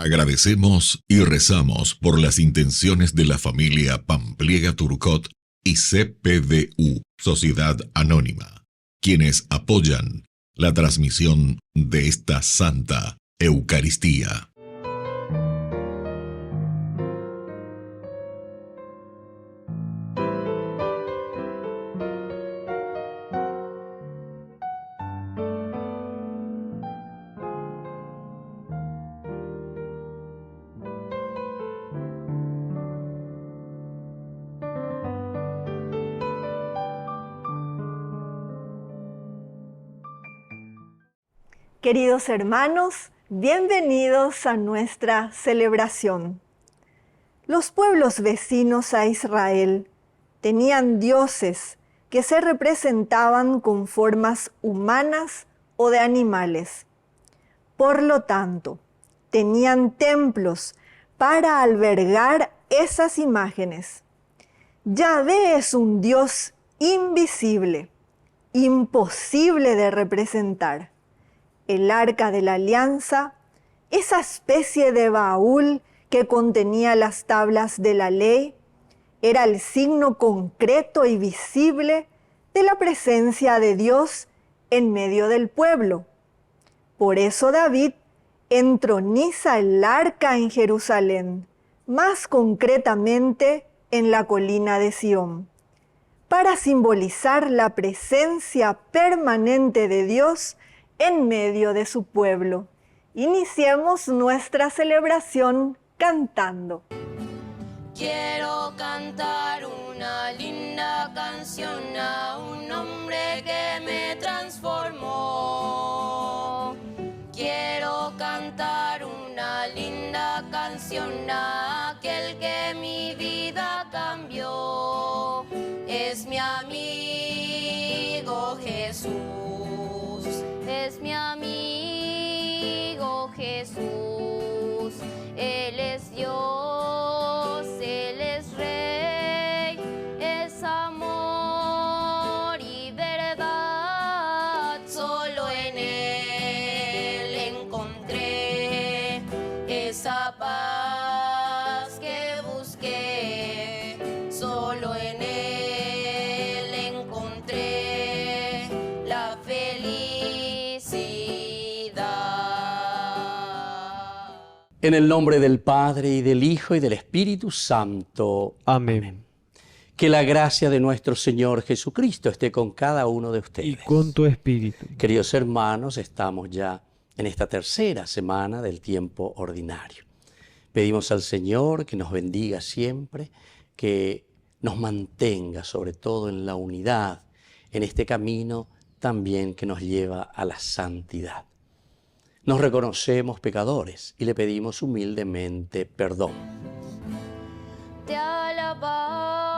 Agradecemos y rezamos por las intenciones de la familia Pampliega Turcot y CPDU, Sociedad Anónima, quienes apoyan la transmisión de esta Santa Eucaristía. Queridos hermanos, bienvenidos a nuestra celebración. Los pueblos vecinos a Israel tenían dioses que se representaban con formas humanas o de animales. Por lo tanto, tenían templos para albergar esas imágenes. Yahvé es un Dios invisible, imposible de representar. El arca de la alianza, esa especie de baúl que contenía las tablas de la ley, era el signo concreto y visible de la presencia de Dios en medio del pueblo. Por eso David entroniza el arca en Jerusalén, más concretamente en la colina de Sión, para simbolizar la presencia permanente de Dios en medio de su pueblo. Iniciemos nuestra celebración cantando. Quiero cantar una linda canción a un hombre que me transformó. Quiero cantar una linda canción a aquel que mi vida cambió. Es mi amigo Jesús. Es mi amigo Jesús, Él es Dios, Él es Rey, es amor y verdad. Solo en Él encontré esa paz que busqué. Solo en Él encontré la felicidad. En el nombre del Padre, y del Hijo, y del Espíritu Santo. Amén. Que la gracia de nuestro Señor Jesucristo esté con cada uno de ustedes. Y con tu espíritu. Queridos hermanos, estamos ya en esta tercera semana del tiempo ordinario. Pedimos al Señor que nos bendiga siempre, que nos mantenga sobre todo en la unidad, en este camino también que nos lleva a la santidad. Nos reconocemos pecadores y le pedimos humildemente perdón. Te alabamos,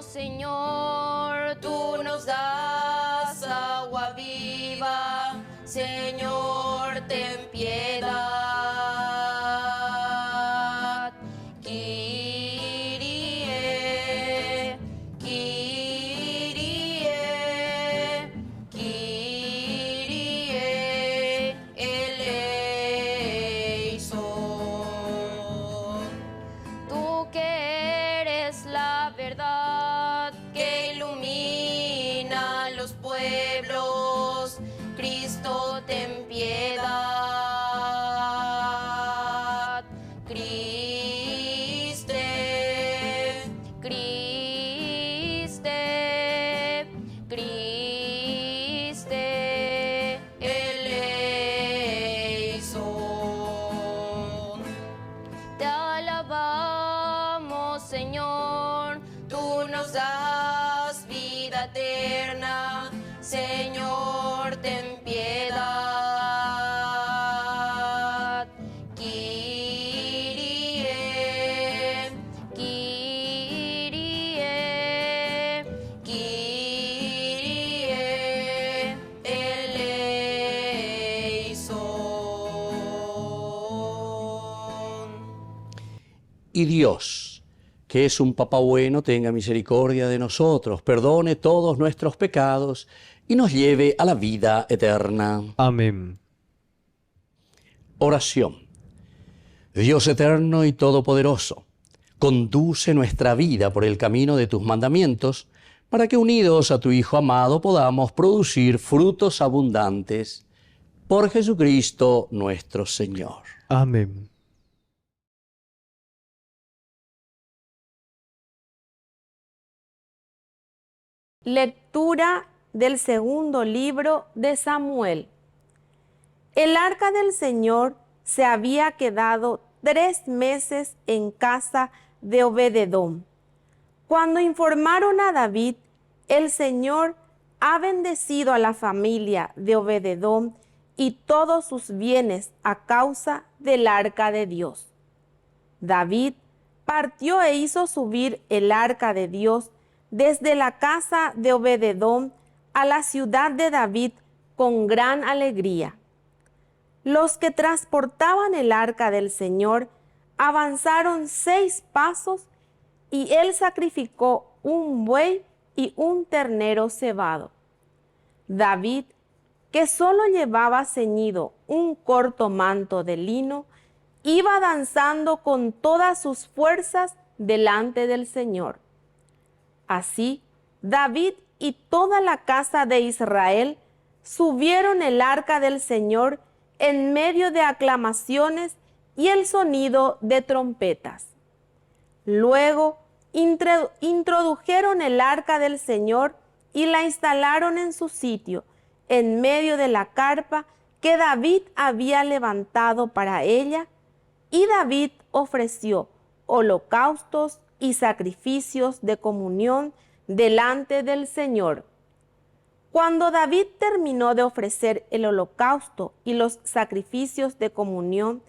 Señor, tú nos das agua viva, Señor, ten piedad. Kyrie, Kyrie, Kyrie eleison. Tú que eres la verdad que ilumina los pueblos, Cristo, ten piedad. Criste, Criste, Criste eleison. Te alabamos, Señor, tú nos das vida eterna, Señor, ten piedad. Kyrie, Kyrie, Kyrie eleison. Y Dios, que es un Papá bueno, tenga misericordia de nosotros, perdone todos nuestros pecados y nos lleve a la vida eterna. Amén. Oración. Dios eterno y todopoderoso, conduce nuestra vida por el camino de tus mandamientos, para que unidos a tu Hijo amado podamos producir frutos abundantes. Por Jesucristo nuestro Señor. Amén. Lectura del segundo libro de Samuel. El arca del Señor se había quedado 3 meses en casa de Obed-edom. Cuando informaron a David, el Señor ha bendecido a la familia de Obed-edom y todos sus bienes a causa del arca de Dios. David partió e hizo subir el arca de Dios desde la casa de Obed-edom a la ciudad de David con gran alegría. Los que transportaban el arca del Señor avanzaron 6 pasos y él sacrificó un buey y un ternero cebado. David, que solo llevaba ceñido un corto manto de lino, iba danzando con todas sus fuerzas delante del Señor. Así, David y toda la casa de Israel subieron el arca del Señor en medio de aclamaciones y el sonido de trompetas. Luego introdujeron el arca del Señor y la instalaron en su sitio, en medio de la carpa que David había levantado para ella, y David ofreció holocaustos y sacrificios de comunión delante del Señor. Cuando David terminó de ofrecer el holocausto y los sacrificios de comunión,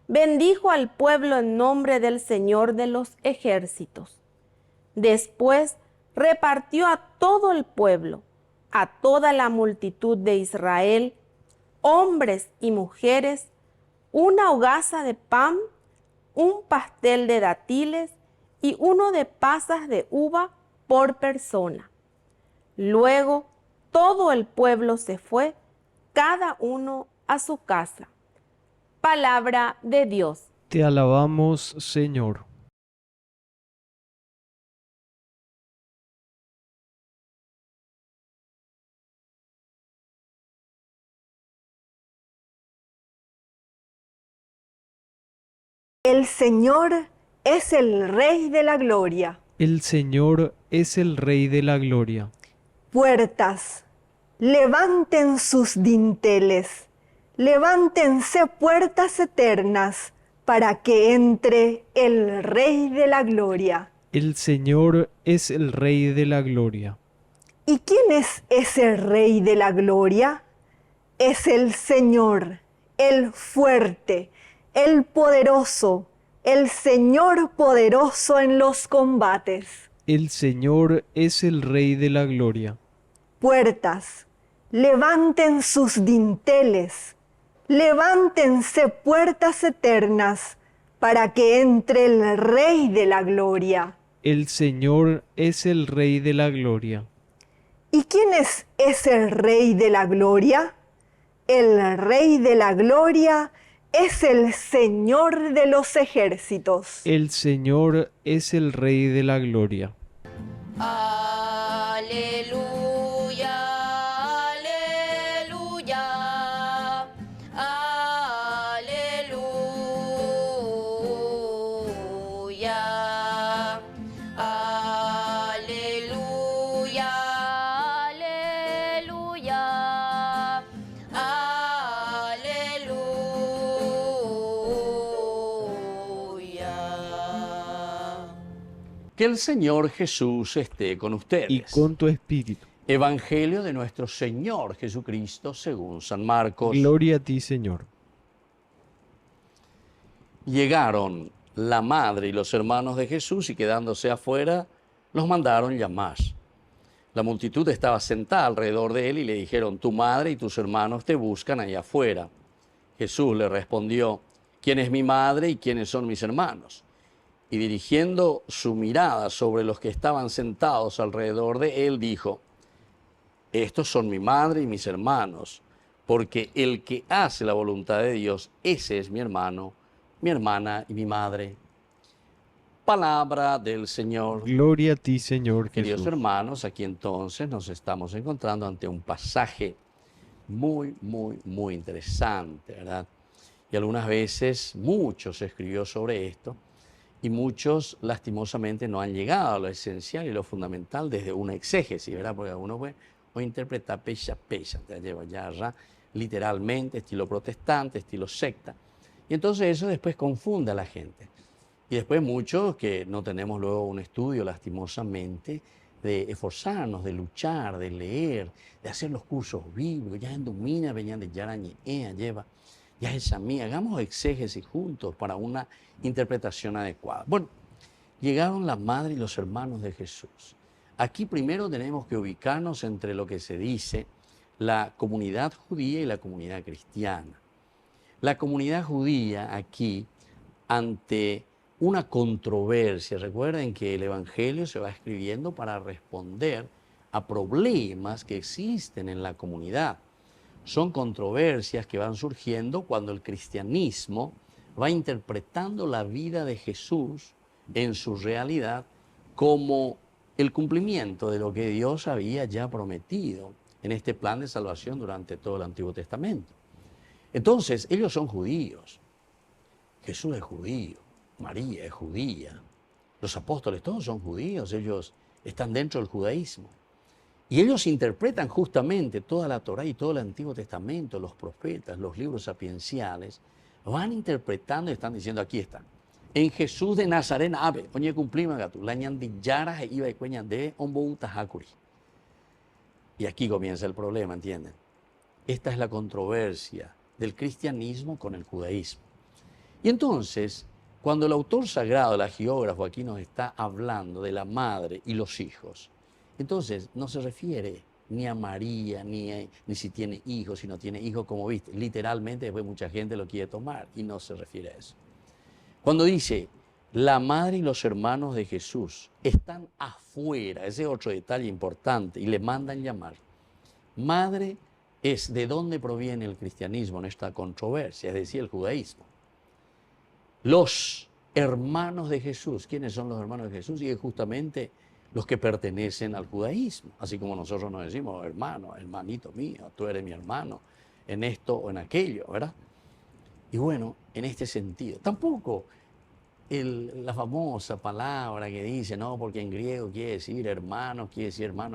bendijo al pueblo en nombre del Señor de los ejércitos. Después repartió a todo el pueblo, a toda la multitud de Israel, hombres y mujeres, una hogaza de pan, un pastel de dátiles y uno de pasas de uva por persona. Luego todo el pueblo se fue, cada uno a su casa. Palabra de Dios. Te alabamos, Señor. El Señor es el Rey de la Gloria. El Señor es el Rey de la Gloria. Puertas, levanten sus dinteles, levántense puertas eternas, para que entre el Rey de la Gloria. El Señor es el Rey de la Gloria. ¿Y quién es ese Rey de la Gloria? Es el Señor, el fuerte, el poderoso, el Señor poderoso en los combates. El Señor es el Rey de la Gloria. Puertas, levanten sus dinteles, levántense puertas eternas, para que entre el Rey de la Gloria. El Señor es el Rey de la Gloria. ¿Y quién es ese Rey de la Gloria? El Rey de la Gloria es el Señor de los ejércitos. El Señor es el Rey de la Gloria. Aleluya, aleluya, aleluya, aleluya, aleluya, aleluya. Que el Señor Jesús esté con ustedes. Y con tu espíritu. Evangelio de nuestro Señor Jesucristo según San Marcos. Gloria a ti, Señor. Llegaron la madre y los hermanos de Jesús y quedándose afuera, los mandaron llamar. La multitud estaba sentada alrededor de él y le dijeron: tu madre y tus hermanos te buscan allá afuera. Jesús le respondió: ¿quién es mi madre y quiénes son mis hermanos? Y dirigiendo su mirada sobre los que estaban sentados alrededor de él, dijo: estos son mi madre y mis hermanos, porque el que hace la voluntad de Dios, ese es mi hermano mi hermana y mi madre. Palabra del Señor. Gloria a ti, Señor Queridos Jesús. hermanos, aquí entonces nos estamos encontrando ante un pasaje muy interesante, ¿verdad? Y algunas veces mucho se escribió sobre esto y muchos lastimosamente no han llegado a lo esencial y lo fundamental desde una exégesis, ¿verdad? Porque uno puede o interpretar pecha, te lleva ya literalmente, estilo protestante, estilo secta. Y entonces eso después confunde a la gente. Y después muchos que no tenemos luego un estudio lastimosamente de esforzarnos, de luchar, de leer, de hacer los cursos bíblicos, ya en domina, venían de Yarañe, lleva, ya es a mí, hagamos exégesis juntos para una interpretación adecuada. Bueno, llegaron la madre y los hermanos de Jesús. Aquí primero tenemos que ubicarnos entre lo que se dice la comunidad judía y la comunidad cristiana. La comunidad judía aquí, ante una controversia, recuerden que el Evangelio se va escribiendo para responder a problemas que existen en la comunidad. Son controversias que van surgiendo cuando el cristianismo va interpretando la vida de Jesús en su realidad como el cumplimiento de lo que Dios había ya prometido en este plan de salvación durante todo el Antiguo Testamento. Entonces, ellos son judíos. Jesús es judío, María es judía, los apóstoles todos son judíos, ellos están dentro del judaísmo. Y ellos interpretan justamente toda la Torá y todo el Antiguo Testamento, los profetas, los libros sapienciales, van interpretando y están diciendo, aquí está. En Jesús de Nazaret, ave, oye cumplima gatu, la ñandillara iba y cueña de omboutajacuri. Y aquí comienza el problema, ¿entienden? Esta es la controversia del cristianismo con el judaísmo. Y entonces, cuando el autor sagrado, el hagiógrafo, aquí nos está hablando de la madre y los hijos, entonces no se refiere ni a María, ni si tiene hijos, si no tiene hijos, como viste. Literalmente después mucha gente lo quiere tomar y no se refiere a eso. Cuando dice, la madre y los hermanos de Jesús están afuera, ese es otro detalle importante, y le mandan llamar. Madre es de dónde proviene el cristianismo en esta controversia, es decir, el judaísmo. Los hermanos de Jesús, ¿quiénes son los hermanos de Jesús? Y es justamente los que pertenecen al judaísmo, así como nosotros nos decimos, hermano, hermanito mío, tú eres mi hermano, en esto o en aquello, ¿verdad? Y bueno, en este sentido, tampoco la famosa palabra que dice, no, porque en griego quiere decir hermano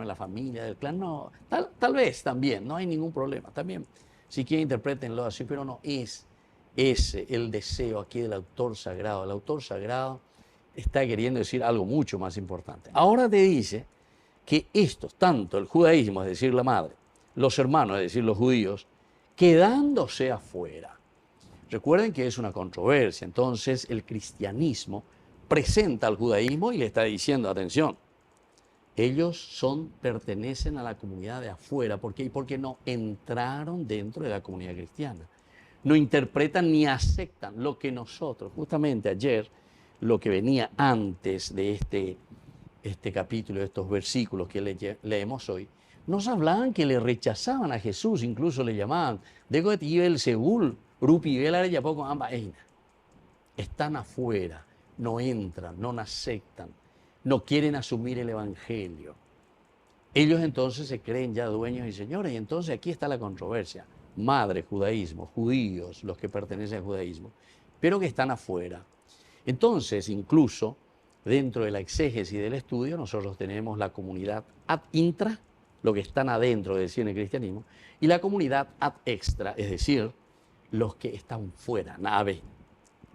en la familia del clan, no, tal vez también, no hay ningún problema, también, si quieren interpretenlo así, pero no es ese el deseo aquí del autor sagrado. El autor sagrado está queriendo decir algo mucho más importante. Ahora te dice que estos, tanto el judaísmo, es decir, la madre, los hermanos, es decir, los judíos, quedándose afuera. Recuerden que es una controversia, entonces el cristianismo presenta al judaísmo y le está diciendo, atención, ellos pertenecen a la comunidad de afuera. ¿Por qué? Porque no entraron dentro de la comunidad cristiana. No interpretan ni aceptan lo que nosotros, justamente ayer, lo que venía antes de este capítulo, de estos versículos que leemos hoy, nos hablaban que le rechazaban a Jesús, incluso le llamaban, están afuera, no entran, no aceptan, no quieren asumir el Evangelio. Ellos entonces se creen ya dueños y señores, y entonces aquí está la controversia. Madre, judaísmo, judíos, los que pertenecen al judaísmo, pero que están afuera. Entonces, incluso dentro de la exégesis del estudio, nosotros tenemos la comunidad ad intra, lo que están adentro, es decir, en el cristianismo, y la comunidad ad extra, es decir, los que están fuera, nave,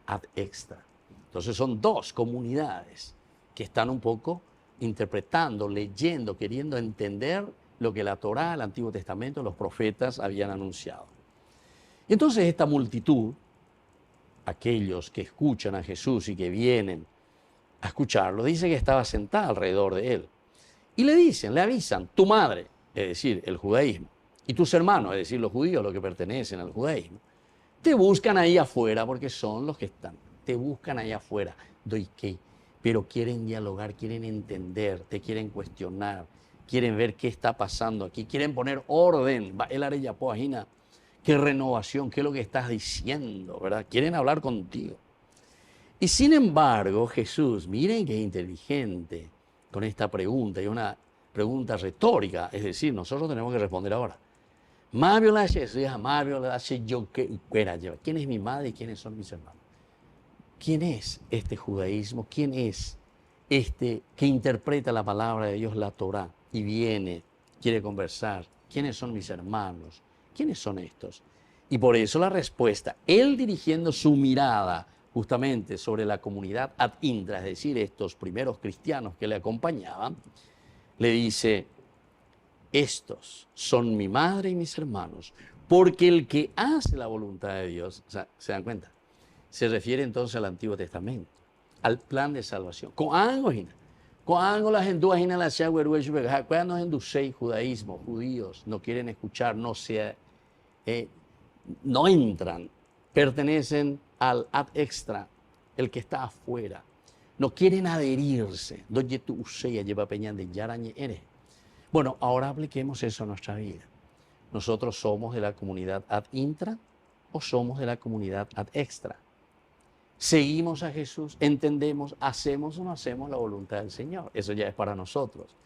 ad extra. Entonces son dos comunidades que están un poco interpretando, leyendo, queriendo entender lo que la Torá, el Antiguo Testamento, los profetas habían anunciado. Y entonces esta multitud, aquellos que escuchan a Jesús y que vienen a escucharlo, dice que estaba sentada alrededor de él. Y le avisan, tu madre, es decir, el judaísmo, y tus hermanos, es decir, los judíos, los que pertenecen al judaísmo, te buscan ahí afuera porque son los que están. Te buscan ahí afuera. ¿Doy qué? Pero quieren dialogar, quieren entender, te quieren cuestionar, quieren ver qué está pasando aquí, quieren poner orden. El areyapo, qué renovación, qué es lo que estás diciendo, ¿verdad? Quieren hablar contigo. Y sin embargo, Jesús, miren qué inteligente con esta pregunta, y una pregunta retórica, es decir, nosotros tenemos que responder ahora. ¿Quién es mi madre y quiénes son mis hermanos? ¿Quién es este judaísmo? ¿Quién es este que interpreta la palabra de Dios, la Torá, y viene, quiere conversar? ¿Quiénes son mis hermanos? ¿Quiénes son estos? Y por eso la respuesta, él dirigiendo su mirada justamente sobre la comunidad ad intra, es decir, estos primeros cristianos que le acompañaban, le dice, estos son mi madre y mis hermanos, porque el que hace la voluntad de Dios, o sea, ¿se dan cuenta? Se refiere entonces al Antiguo Testamento, al plan de salvación. Cuando la gente judaísmo, judíos no quieren escuchar, no entran, pertenecen al ad extra, el que está afuera, no quieren adherirse. Bueno, ahora apliquemos eso a nuestra vida. ¿Nosotros somos de la comunidad ad intra o somos de la comunidad ad extra? ¿Seguimos a Jesús? ¿Entendemos? ¿Hacemos o no hacemos la voluntad del Señor? Eso ya es para nosotros.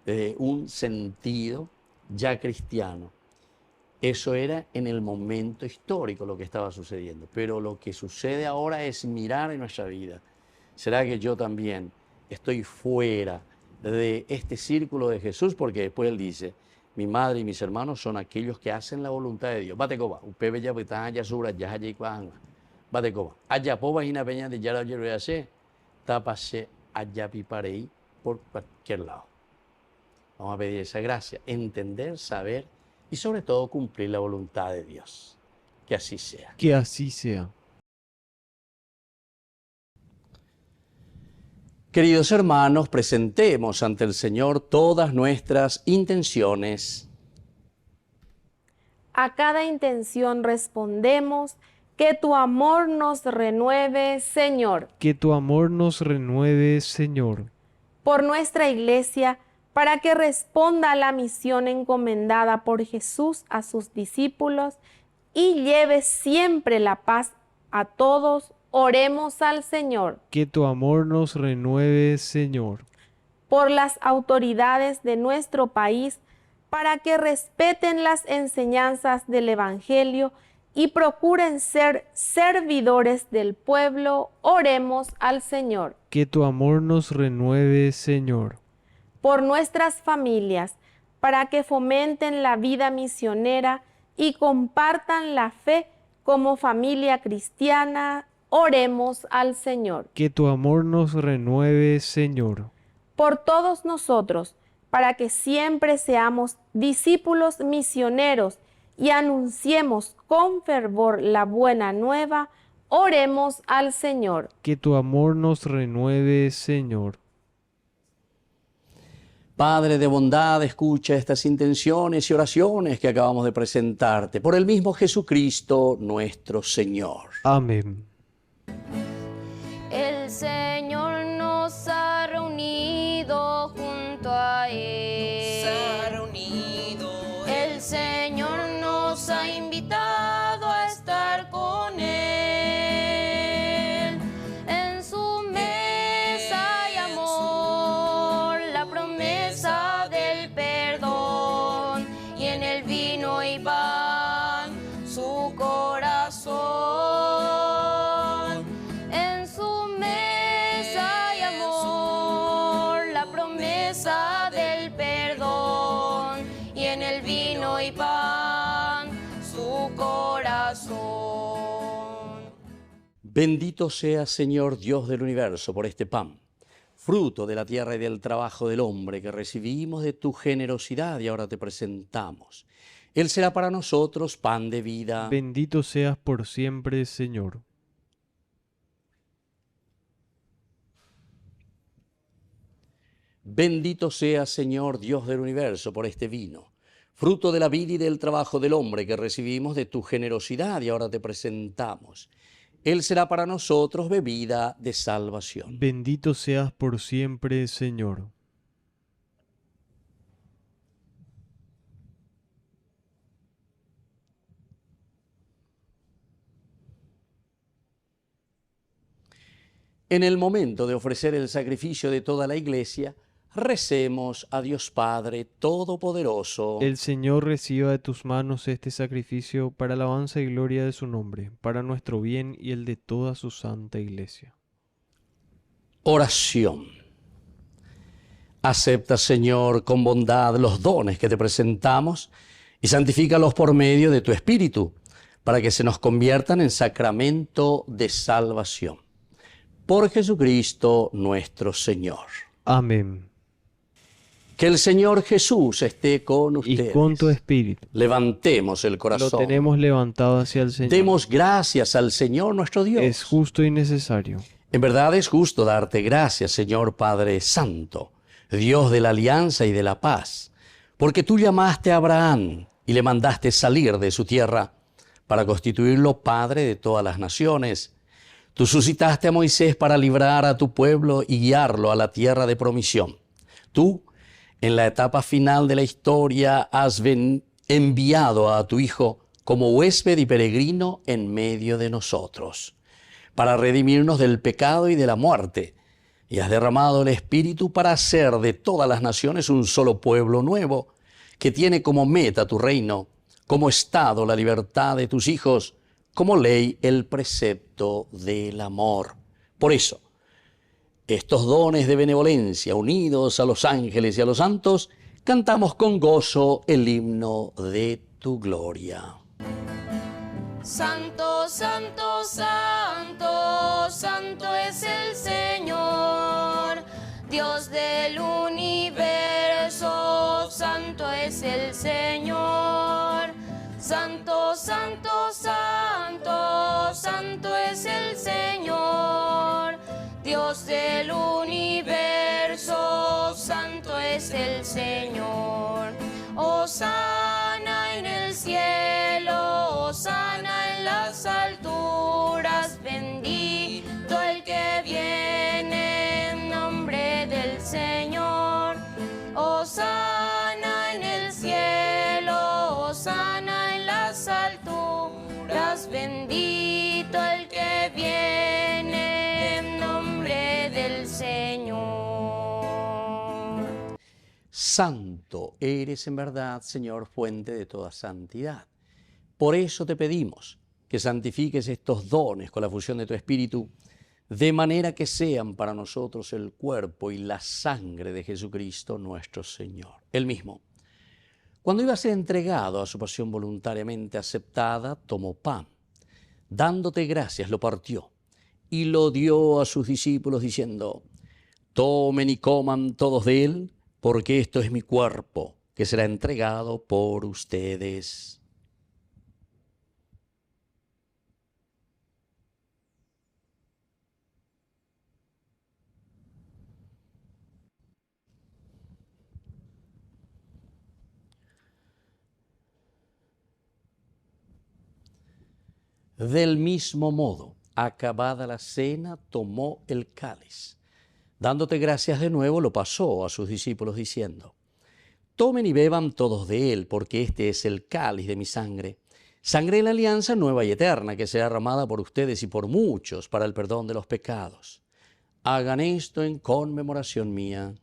Desde un sentido ya cristiano. Eso era en el momento histórico lo que estaba sucediendo. Pero lo que sucede ahora es mirar en nuestra vida. ¿Será que yo también estoy fuera de este círculo de Jesús? Porque después él dice, mi madre y mis hermanos son aquellos que hacen la voluntad de Dios. Batecoba, upebe ya betán ya sura ya allá igual. Batecoba, allá poba hina peña de yara yerase, tapase allá piparei por cualquier lado. Vamos a pedir esa gracia, entender, saber y sobre todo cumplir la voluntad de Dios. Que así sea. Que así sea. Queridos hermanos, presentemos ante el Señor todas nuestras intenciones. A cada intención respondemos, que tu amor nos renueve, Señor. Que tu amor nos renueve, Señor. Por nuestra Iglesia, para que responda a la misión encomendada por Jesús a sus discípulos y lleve siempre la paz a todos, oremos al Señor. Que tu amor nos renueve, Señor. Por las autoridades de nuestro país, para que respeten las enseñanzas del Evangelio y procuren ser servidores del pueblo, oremos al Señor. Que tu amor nos renueve, Señor. Por nuestras familias, para que fomenten la vida misionera y compartan la fe como familia cristiana, oremos al Señor. Que tu amor nos renueve, Señor. Por todos nosotros, para que siempre seamos discípulos misioneros y anunciemos con fervor la buena nueva, oremos al Señor. Que tu amor nos renueve, Señor. Padre de bondad, escucha estas intenciones y oraciones que acabamos de presentarte por el mismo Jesucristo nuestro Señor. Amén. El Señor nos ha reunido junto a Él. El Señor nos ha invitado a estar con Él. En su mesa hay amor, la promesa del perdón, y en el vino y pan su corazón. En su mesa hay amor, la promesa del perdón, y en el vino y pan su corazón. Bendito sea, Señor Dios del universo, por este pan, fruto de la tierra y del trabajo del hombre que recibimos de tu generosidad y ahora te presentamos. Él será para nosotros pan de vida. Bendito seas por siempre, Señor. Bendito sea, Señor Dios del universo, por este vino, fruto de la vida y del trabajo del hombre que recibimos de tu generosidad y ahora te presentamos. Él será para nosotros bebida de salvación. Bendito seas por siempre, Señor. En el momento de ofrecer el sacrificio de toda la Iglesia, recemos a Dios Padre Todopoderoso. El Señor reciba de tus manos este sacrificio para alabanza y gloria de su nombre, para nuestro bien y el de toda su santa Iglesia. Oración. Acepta, Señor, con bondad los dones que te presentamos y santifícalos por medio de tu Espíritu, para que se nos conviertan en sacramento de salvación. Por Jesucristo nuestro Señor. Amén. Que el Señor Jesús esté con ustedes. Y con tu espíritu. Levantemos el corazón. Lo tenemos levantado hacia el Señor. Demos gracias al Señor nuestro Dios. Es justo y necesario. En verdad es justo darte gracias, Señor Padre Santo, Dios de la alianza y de la paz, porque tú llamaste a Abraham y le mandaste salir de su tierra para constituirlo Padre de todas las naciones. Tú suscitaste a Moisés para librar a tu pueblo y guiarlo a la tierra de promisión. Tú, en la etapa final de la historia, has enviado a tu Hijo como huésped y peregrino en medio de nosotros, para redimirnos del pecado y de la muerte, y has derramado el Espíritu para hacer de todas las naciones un solo pueblo nuevo, que tiene como meta tu reino, como estado la libertad de tus hijos, como ley el precepto del amor. Por eso, estos dones de benevolencia, unidos a los ángeles y a los santos, cantamos con gozo el himno de tu gloria. Santo, santo, santo, santo es el Señor, Dios del universo, santo es el Señor. Santo, santo, santo, santo es el Señor, Dios del universo, santo es el Señor. Hosana en el cielo, hosana en las alturas, bendito el que viene en nombre del Señor. Hosana en el cielo, hosana en las alturas, bendito el que viene en nombre del Señor. Santo eres en verdad, Señor, fuente de toda santidad. Por eso te pedimos que santifiques estos dones con la fusión de tu Espíritu, de manera que sean para nosotros el cuerpo y la sangre de Jesucristo nuestro Señor. Él mismo, cuando iba a ser entregado a su pasión voluntariamente aceptada, tomó pan. Dándote gracias, lo partió y lo dio a sus discípulos diciendo: tomen y coman todos de él, porque esto es mi cuerpo, que será entregado por ustedes. Del mismo modo, acabada la cena, tomó el cáliz. Dándote gracias de nuevo, lo pasó a sus discípulos diciendo: tomen y beban todos de él, porque este es el cáliz de mi sangre, sangre de la alianza nueva y eterna, que será derramada por ustedes y por muchos para el perdón de los pecados. Hagan esto en conmemoración mía.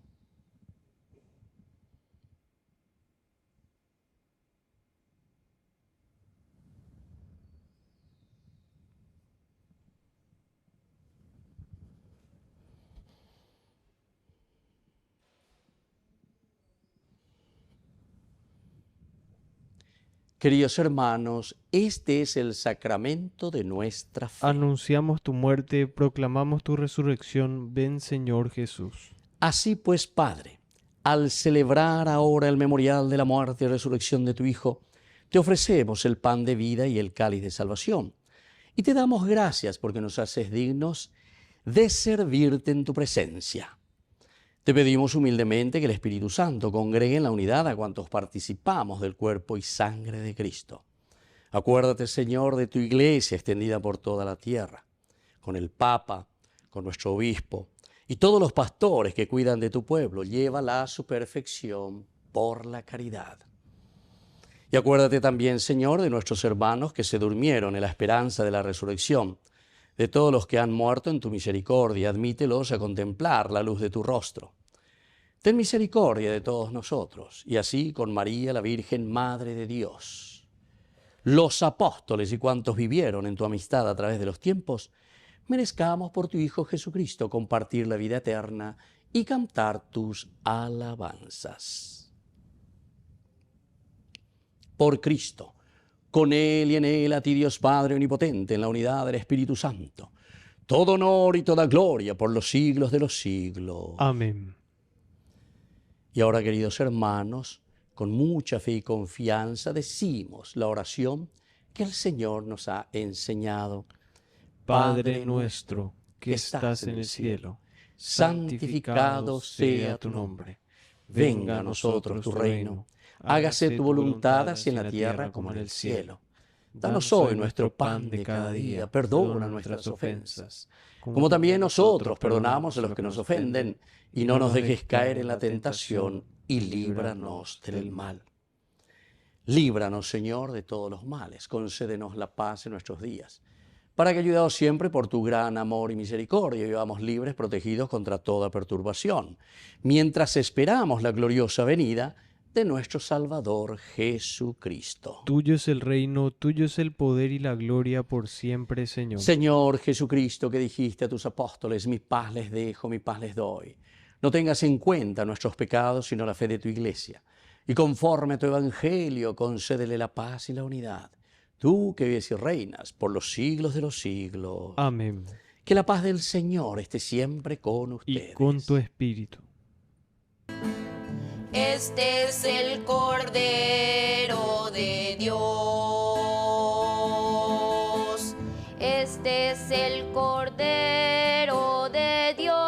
Queridos hermanos, este es el sacramento de nuestra fe. Anunciamos tu muerte, proclamamos tu resurrección. Ven, Señor Jesús. Así pues, Padre, al celebrar ahora el memorial de la muerte y resurrección de tu Hijo, te ofrecemos el pan de vida y el cáliz de salvación. Y te damos gracias porque nos haces dignos de servirte en tu presencia. Te pedimos humildemente que el Espíritu Santo congregue en la unidad a cuantos participamos del cuerpo y sangre de Cristo. Acuérdate, Señor, de tu iglesia extendida por toda la tierra, con el Papa, con nuestro obispo y todos los pastores que cuidan de tu pueblo. Llévala a su perfección por la caridad. Y acuérdate también, Señor, de nuestros hermanos que se durmieron en la esperanza de la resurrección, De todos los que han muerto en tu misericordia, admítelos a contemplar la luz de tu rostro. Ten misericordia de todos nosotros, y así con María, la Virgen Madre de Dios, los apóstoles y cuantos vivieron en tu amistad a través de los tiempos, merezcamos por tu Hijo Jesucristo compartir la vida eterna y cantar tus alabanzas. Por Cristo, con Él y en Él, a ti Dios Padre Omnipotente, en la unidad del Espíritu Santo, todo honor y toda gloria por los siglos de los siglos. Amén. Y ahora, queridos hermanos, con mucha fe y confianza decimos la oración que el Señor nos ha enseñado. Padre nuestro, que estás en el cielo, santificado sea tu nombre. Venga a nosotros tu reino. Hágase tu voluntad así en la tierra como en el cielo. Danos hoy nuestro pan de cada día. Perdona nuestras ofensas, como también nosotros perdonamos a los que nos ofenden. Y no nos dejes caer en la tentación, y líbranos del mal. Líbranos, Señor, de todos los males. Concédenos la paz en nuestros días, para que, ayudados siempre por tu gran amor y misericordia, vivamos libres, protegidos contra toda perturbación, mientras esperamos la gloriosa venida de nuestro Salvador Jesucristo. Tuyo es el reino, tuyo es el poder y la gloria por siempre, Señor. Señor Jesucristo, que dijiste a tus apóstoles, mi paz les dejo, mi paz les doy. No tengas en cuenta nuestros pecados, sino la fe de tu Iglesia. Y conforme a tu Evangelio, concédele la paz y la unidad. Tú que vives y reinas por los siglos de los siglos. Amén. Que la paz del Señor esté siempre con ustedes. Y con tu espíritu. Este es el Cordero de Dios. Este es el Cordero de Dios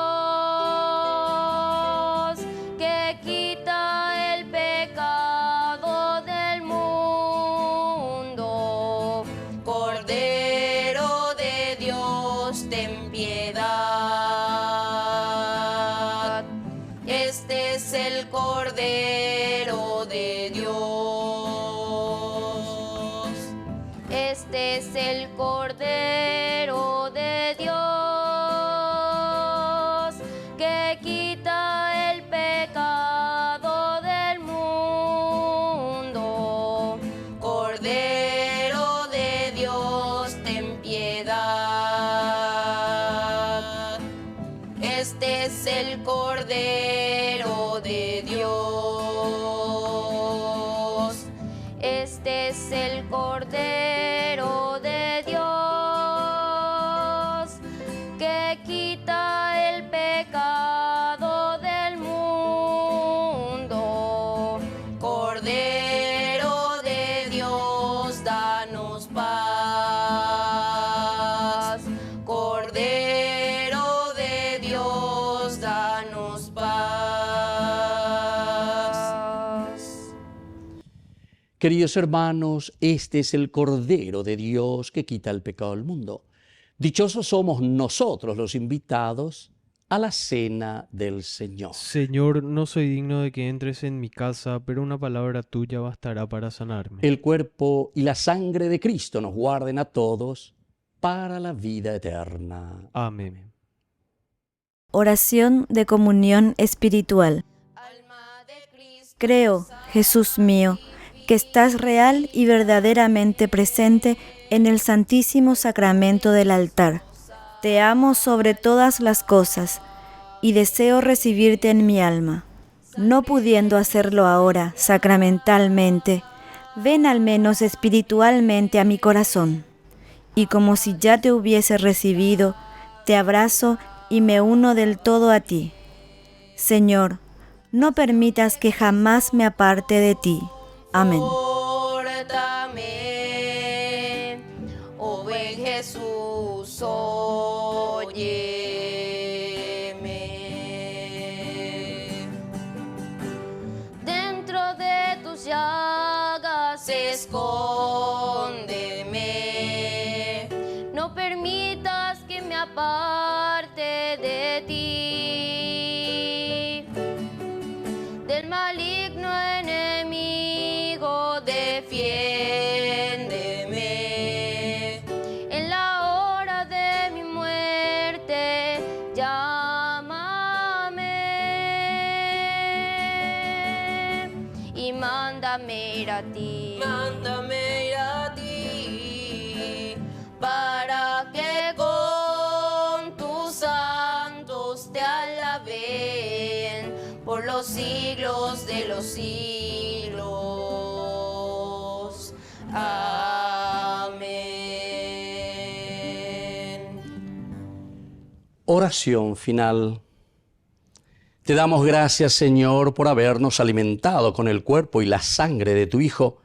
que quita el pecado del mundo. Cordero de Dios, ten piedad. Este es el Cordero de Dios. Este es el Cordero de Dios que quita el pecado del mundo. Cordero de Dios, ten piedad. Este es el Cordero de Dios. Este es el Cordero de Dios que quita el pecado del mundo. Cordero de Dios, danos paz. Cordero de Dios, danos paz. Queridos hermanos, este es el Cordero de Dios que quita el pecado del mundo. Dichosos somos nosotros los invitados a la cena del Señor. Señor, no soy digno de que entres en mi casa, pero una palabra tuya bastará para sanarme. El cuerpo y la sangre de Cristo nos guarden a todos para la vida eterna. Amén. Oración de comunión espiritual. Alma de Cristo, Creo, Jesús mío, que estás real y verdaderamente presente en el Santísimo Sacramento del altar. Te amo sobre todas las cosas y deseo recibirte en mi alma. No pudiendo hacerlo ahora sacramentalmente, ven al menos espiritualmente a mi corazón. Y como si ya te hubiese recibido, te abrazo y me uno del todo a ti. Señor, no permitas que jamás me aparte de ti. Amén. Pórtame, oh buen Jesús, óyeme. Dentro de tus llagas escóndeme, no permitas que me aparte de ti, del maligno enemigo defiéndeme, en la hora de mi mándame ir a ti. Mándame ir a ti. Para que con tus santos te alaben por los siglos de los siglos. Amén. Oración final. Te damos gracias, Señor, por habernos alimentado con el cuerpo y la sangre de tu Hijo,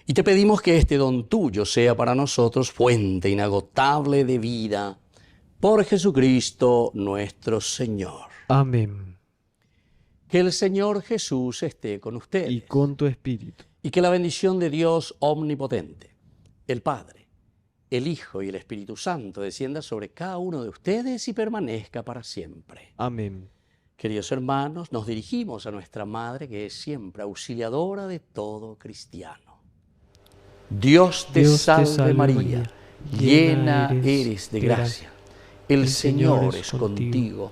y te pedimos que este don tuyo sea para nosotros fuente inagotable de vida. Por Jesucristo nuestro Señor. Amén. Que el Señor Jesús esté con ustedes. Y con tu espíritu. Y que la bendición de Dios omnipotente, el Padre, el Hijo y el Espíritu Santo descienda sobre cada uno de ustedes y permanezca para siempre. Amén. Queridos hermanos, nos dirigimos a nuestra Madre, que es siempre auxiliadora de todo cristiano. Dios te salve María, llena eres de gracia. El Señor es contigo.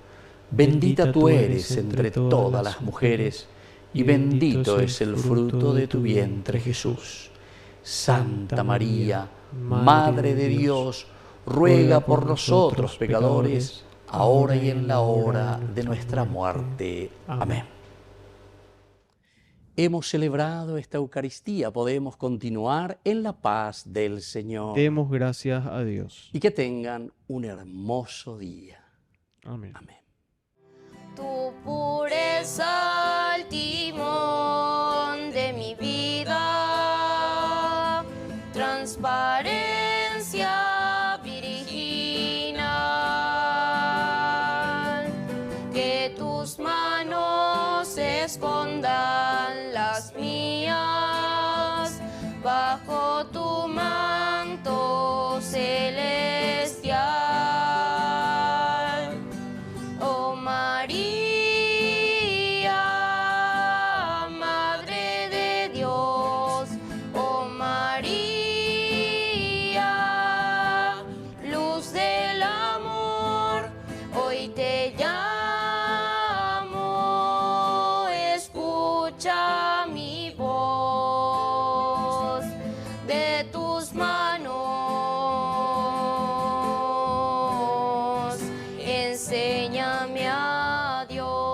Bendita tú eres entre todas las mujeres, y bendito es el fruto de tu vientre, Jesús. Santa María, Madre de Dios, ruega por nosotros pecadores, ahora y en la hora de nuestra muerte. Amén. Hemos celebrado esta Eucaristía, podemos continuar en la paz del Señor. Demos gracias a Dios. Y que tengan un hermoso día. Amén. Amén. Tu pureza al timón de mi vida, transparencia virginal, que tus manos escondan las mías bajo tu manto celestial. Oh María, Madre de Dios, oh María, luz del amor, hoy te llamo, escucha mi voz, de tus manos, enséñame a Dios.